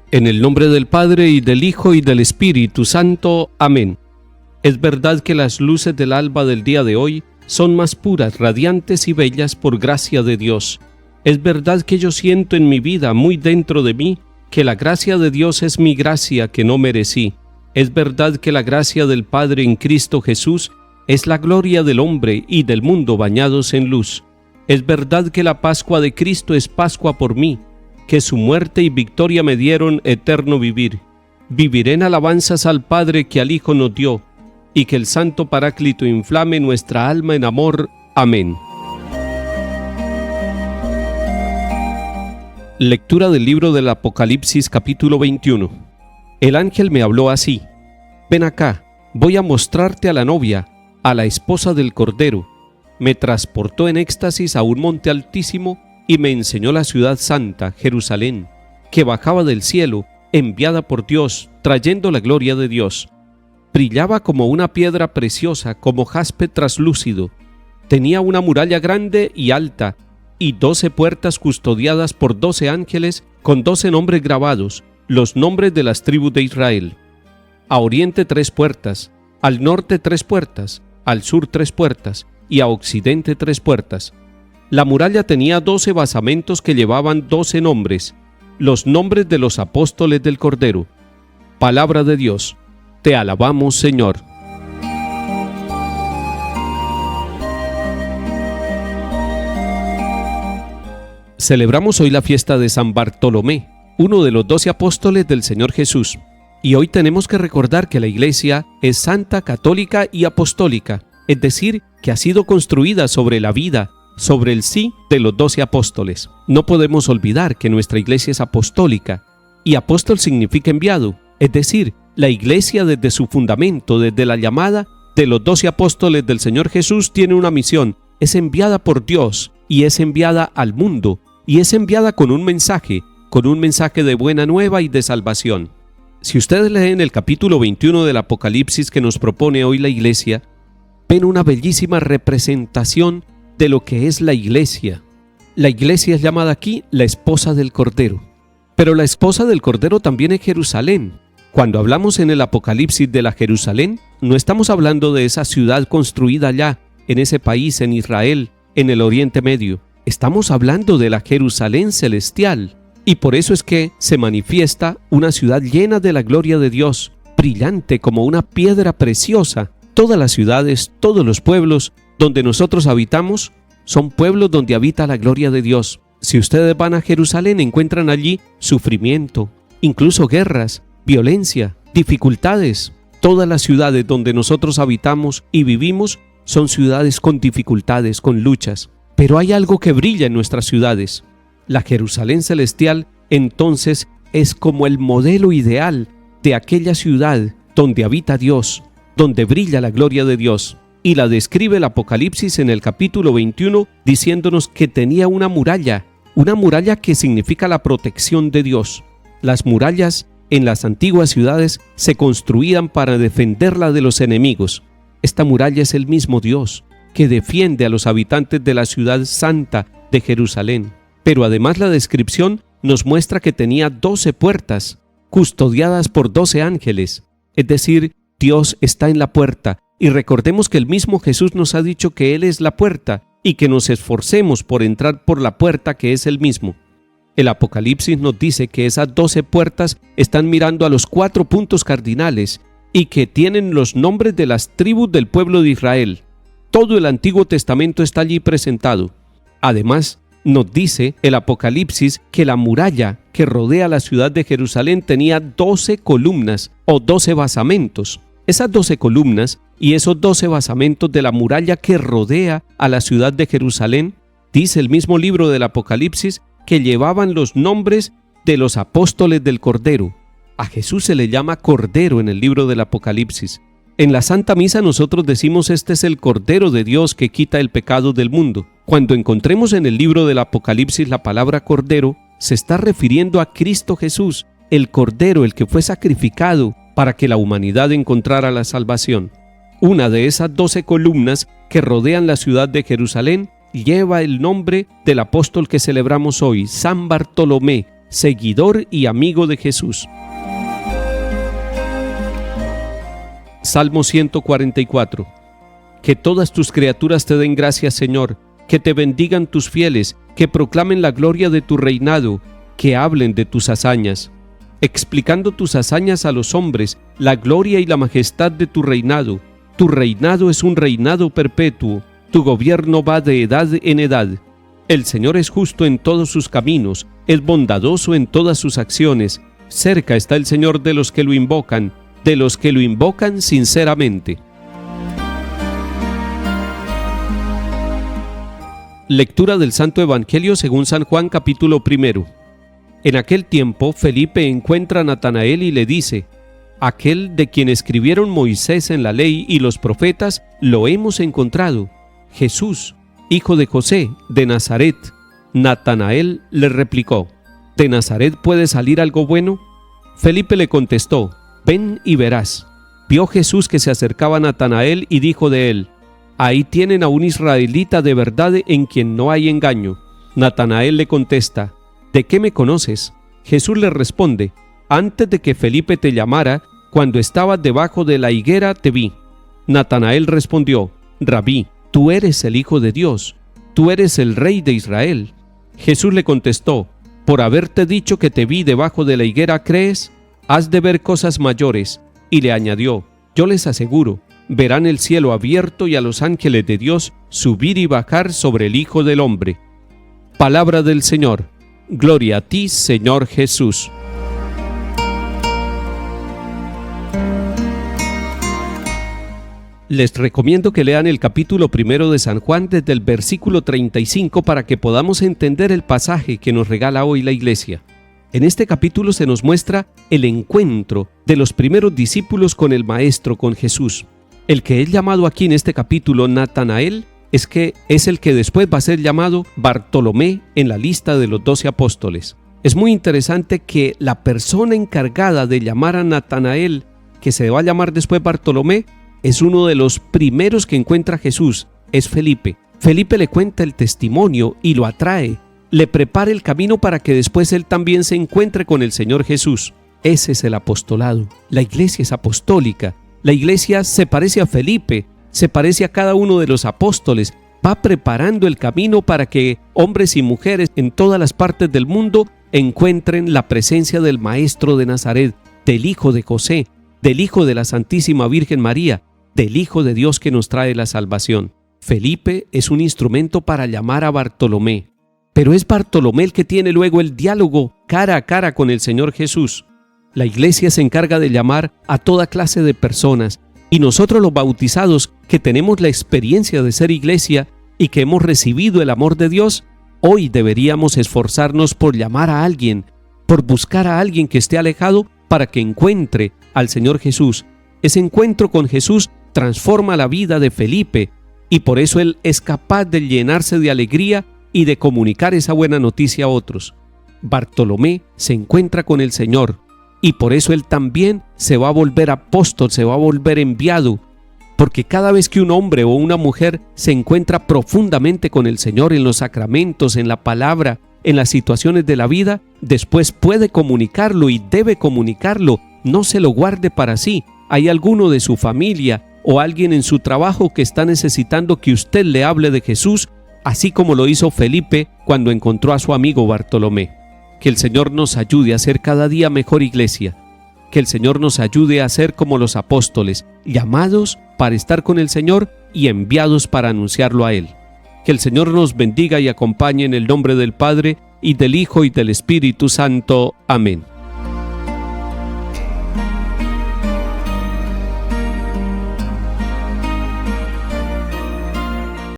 En el nombre del Padre, y del Hijo, y del Espíritu Santo. Amén. Es verdad que las luces del alba del día de hoy son más puras, radiantes y bellas por gracia de Dios. Es verdad que yo siento en mi vida, muy dentro de mí, que la gracia de Dios es mi gracia que no merecí. Es verdad que la gracia del Padre en Cristo Jesús es la gloria del hombre y del mundo bañados en luz. Es verdad que la Pascua de Cristo es Pascua por mí, que su muerte y victoria me dieron eterno vivir. Viviré en alabanzas al Padre que al Hijo nos dio, y que el Santo Paráclito inflame nuestra alma en amor. Amén. Lectura del libro del Apocalipsis, capítulo 21. El ángel me habló así: Ven acá, voy a mostrarte a la novia, a la esposa del Cordero. Me transportó en éxtasis a un monte altísimo y me enseñó la ciudad santa, Jerusalén, que bajaba del cielo, enviada por Dios, trayendo la gloria de Dios. Brillaba como una piedra preciosa, como jaspe traslúcido. Tenía una muralla grande y alta, y 12 puertas custodiadas por 12 ángeles, con 12 nombres grabados, los nombres de las tribus de Israel. A oriente 3 puertas, al norte 3 puertas, al sur 3 puertas, y a occidente 3 puertas. La muralla tenía 12 basamentos que llevaban 12 nombres, los nombres de los apóstoles del Cordero. Palabra de Dios. Te alabamos, Señor. Celebramos hoy la fiesta de San Bartolomé, uno de los 12 apóstoles del Señor Jesús. Y hoy tenemos que recordar que la Iglesia es santa, católica y apostólica, es decir, que ha sido construida sobre la vida, sobre el sí de los 12 apóstoles. No podemos olvidar que nuestra Iglesia es apostólica, y apóstol significa enviado, es decir, la Iglesia desde su fundamento, desde la llamada de los 12 apóstoles del Señor Jesús, tiene una misión, es enviada por Dios, y es enviada al mundo, y es enviada con un mensaje de buena nueva y de salvación. Si ustedes leen el capítulo 21 del Apocalipsis que nos propone hoy la Iglesia, ven una bellísima representación de lo que es la Iglesia. La Iglesia es llamada aquí la esposa del Cordero. Pero la esposa del Cordero también es Jerusalén. Cuando hablamos en el Apocalipsis de la Jerusalén, no estamos hablando de esa ciudad construida allá, en ese país, en Israel, en el Oriente Medio. Estamos hablando de la Jerusalén celestial. Y por eso es que se manifiesta una ciudad llena de la gloria de Dios, brillante como una piedra preciosa. Todas las ciudades, todos los pueblos donde nosotros habitamos, son pueblos donde habita la gloria de Dios. Si ustedes van a Jerusalén, encuentran allí sufrimiento, incluso guerras, violencia, dificultades. Todas las ciudades donde nosotros habitamos y vivimos son ciudades con dificultades, con luchas. Pero hay algo que brilla en nuestras ciudades. La Jerusalén celestial, entonces, es como el modelo ideal de aquella ciudad donde habita Dios, donde brilla la gloria de Dios. Y la describe el Apocalipsis en el capítulo 21 diciéndonos que tenía una muralla que significa la protección de Dios. Las murallas en las antiguas ciudades se construían para defenderla de los enemigos. Esta muralla es el mismo Dios que defiende a los habitantes de la ciudad santa de Jerusalén. Pero además la descripción nos muestra que tenía 12 puertas, custodiadas por 12 ángeles. Es decir, Dios está en la puerta. Y recordemos que el mismo Jesús nos ha dicho que Él es la puerta y que nos esforcemos por entrar por la puerta que es Él mismo. El Apocalipsis nos dice que esas 12 puertas están mirando a los 4 puntos cardinales y que tienen los nombres de las tribus del pueblo de Israel. Todo el Antiguo Testamento está allí presentado. Además, nos dice el Apocalipsis que la muralla que rodea la ciudad de Jerusalén tenía 12 columnas o 12 basamentos. Esas 12 columnas y esos 12 basamentos de la muralla que rodea a la ciudad de Jerusalén, dice el mismo libro del Apocalipsis, que llevaban los nombres de los apóstoles del Cordero. A Jesús se le llama Cordero en el libro del Apocalipsis. En la Santa Misa nosotros decimos: este es el Cordero de Dios que quita el pecado del mundo. Cuando encontremos en el libro del Apocalipsis la palabra Cordero, se está refiriendo a Cristo Jesús, el Cordero, el que fue sacrificado para que la humanidad encontrara la salvación. Una de esas 12 columnas que rodean la ciudad de Jerusalén lleva el nombre del apóstol que celebramos hoy, San Bartolomé, seguidor y amigo de Jesús. Salmo 144. Que todas tus criaturas te den gracias, Señor, que te bendigan tus fieles, que proclamen la gloria de tu reinado, que hablen de tus hazañas, explicando tus hazañas a los hombres, la gloria y la majestad de tu reinado. Tu reinado es un reinado perpetuo, tu gobierno va de edad en edad. El Señor es justo en todos sus caminos, es bondadoso en todas sus acciones. Cerca está el Señor de los que lo invocan sinceramente. Lectura del Santo Evangelio según San Juan, capítulo 1. En aquel tiempo, Felipe encuentra a Natanael y le dice: aquel de quien escribieron Moisés en la ley y los profetas, lo hemos encontrado, Jesús, hijo de José, de Nazaret. Natanael le replicó: ¿de Nazaret puede salir algo bueno? Felipe le contestó: ven y verás. Vio Jesús que se acercaba a Natanael y dijo de él: ahí tienen a un israelita de verdad en quien no hay engaño. Natanael le contesta: ¿de qué me conoces? Jesús le responde: antes de que Felipe te llamara, cuando estabas debajo de la higuera te vi. Natanael respondió: Rabí, tú eres el Hijo de Dios, tú eres el Rey de Israel. Jesús le contestó: por haberte dicho que te vi debajo de la higuera, ¿crees? Has de ver cosas mayores. Y le añadió: yo les aseguro, verán el cielo abierto y a los ángeles de Dios subir y bajar sobre el Hijo del Hombre. Palabra del Señor. Gloria a ti, Señor Jesús. Les recomiendo que lean el capítulo 1 de San Juan desde el versículo 35 para que podamos entender el pasaje que nos regala hoy la Iglesia. En este capítulo se nos muestra el encuentro de los primeros discípulos con el Maestro, con Jesús. El que es llamado aquí en este capítulo Natanael es el que después va a ser llamado Bartolomé en la lista de los 12 apóstoles. Es muy interesante que la persona encargada de llamar a Natanael, que se va a llamar después Bartolomé, es uno de los primeros que encuentra a Jesús, es Felipe. Felipe le cuenta el testimonio y lo atrae, le prepara el camino para que después él también se encuentre con el Señor Jesús. Ese es el apostolado. La iglesia es apostólica. La iglesia se parece a Felipe, se parece a cada uno de los apóstoles, va preparando el camino para que hombres y mujeres en todas las partes del mundo encuentren la presencia del Maestro de Nazaret, del Hijo de José, del Hijo de la Santísima Virgen María, del Hijo de Dios que nos trae la salvación. Felipe es un instrumento para llamar a Bartolomé, pero es Bartolomé el que tiene luego el diálogo cara a cara con el Señor Jesús. La iglesia se encarga de llamar a toda clase de personas, y nosotros los bautizados, que tenemos la experiencia de ser iglesia y que hemos recibido el amor de Dios, hoy deberíamos esforzarnos por llamar a alguien, por buscar a alguien que esté alejado para que encuentre al Señor Jesús. Ese encuentro con Jesús transforma la vida de Felipe y por eso él es capaz de llenarse de alegría y de comunicar esa buena noticia a otros. Bartolomé se encuentra con el Señor y por eso él también se va a volver apóstol, se va a volver enviado, porque cada vez que un hombre o una mujer se encuentra profundamente con el Señor en los sacramentos, en la palabra, en las situaciones de la vida, después puede comunicarlo y debe comunicarlo. No se lo guarde para sí. Hay alguno de su familia o alguien en su trabajo que está necesitando que usted le hable de Jesús, así como lo hizo Felipe cuando encontró a su amigo Bartolomé. Que el Señor nos ayude a ser cada día mejor iglesia. Que el Señor nos ayude a ser como los apóstoles, llamados para estar con el Señor y enviados para anunciarlo a Él. Que el Señor nos bendiga y acompañe en el nombre del Padre, y del Hijo, y del Espíritu Santo. Amén.